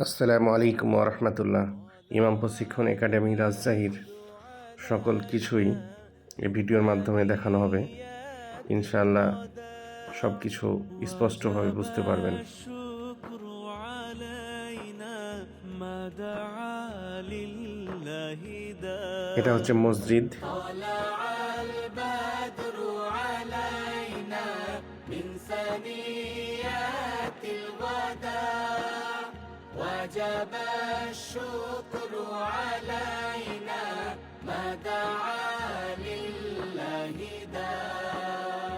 আসসালামু আলাইকুম ওয়া রাহমাতুল্লাহ। ইমাম প্রশিক্ষণ একাডেমি রাজশাহীর সকল কিছুই এই ভিডিওর মাধ্যমে দেখানো হবে। ইনশাআল্লাহ সব কিছু স্পষ্টভাবে বুঝতে পারবেন। এটা হচ্ছে মসজিদ। وجب الشكر علينا ما دعا لله داع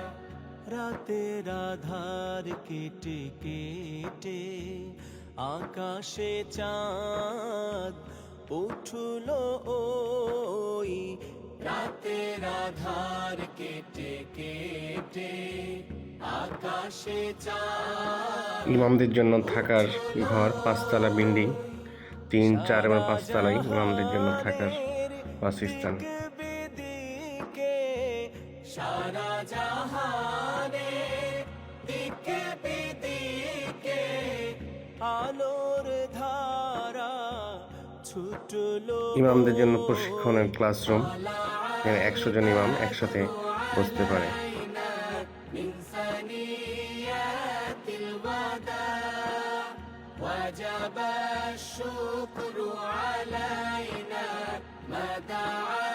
রাতের আধার কেটে কেটে আকাশে চাঁদ উঠলো ওই রাতের আধার কেটে কেটে আকাশে চাঁদ। ইমামদের জন্য থাকার ঘর, 5 তলা বিল্ডিং, 3, 4 এবং 5 তলায় ইমামদের জন্য থাকার বাসস্থান। সারা জাহানে দিকে বিদিকে আলোর ধারা ছুটলো। ইমামদের জন্য প্রশিক্ষণের ক্লাসরুম, এখানে 100 জন ইমাম একসাথে বসতে পারে। وجب الشكر علينا ما دعا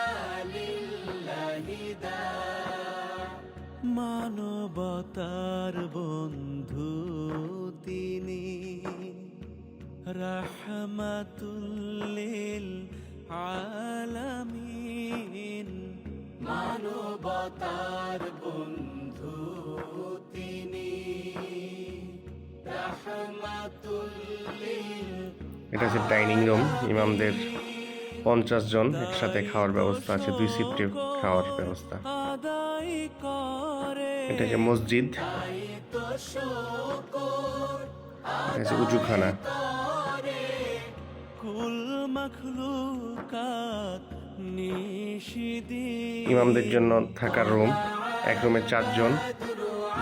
لله داع মানবতার বন্ধু তিনি রাহমাতুল লিল আলামিন মানবতার বন্ধু তিনি এটা হচ্ছে ডাইনিং রুম। ইমামদের 50 জন একসাথে খাওয়ার ব্যবস্থা আছে, 2 শিফটে খাওয়ার ব্যবস্থা। এটা হচ্ছে মসজিদ, এটা হচ্ছে উজুখানা। ইমামদের জন্য থাকার রুম, এক রুমে 4 জন,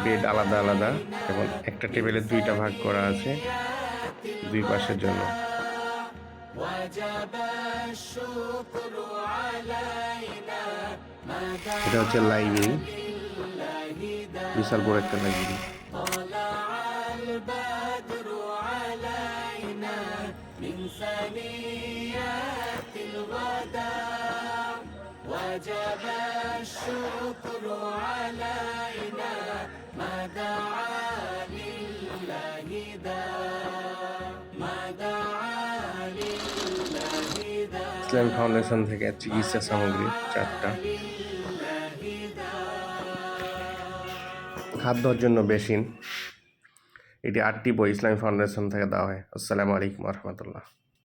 বেড আলাদা আলাদা এবং একটা টেবিলে 2টা ভাগ করা আছে 2 পাশের জন্য। এটা হচ্ছে লাইব্রেরি, বিশাল বড় একটা লাইব্রেরি। وجب الشكر علينا ما دعا لله داع ما دعا لله داع ইসলাম ফাউন্ডেশন থেকে চিকিৎসা সামগ্রী 4টা, হাত ধোয়ার জন্য বেসিন। এটি 8টি বই ইসলামী ফাউন্ডেশন থেকে দেওয়া হয়। আসসালামু আলাইকুম ওয়া রাহমাতুল্লাহ।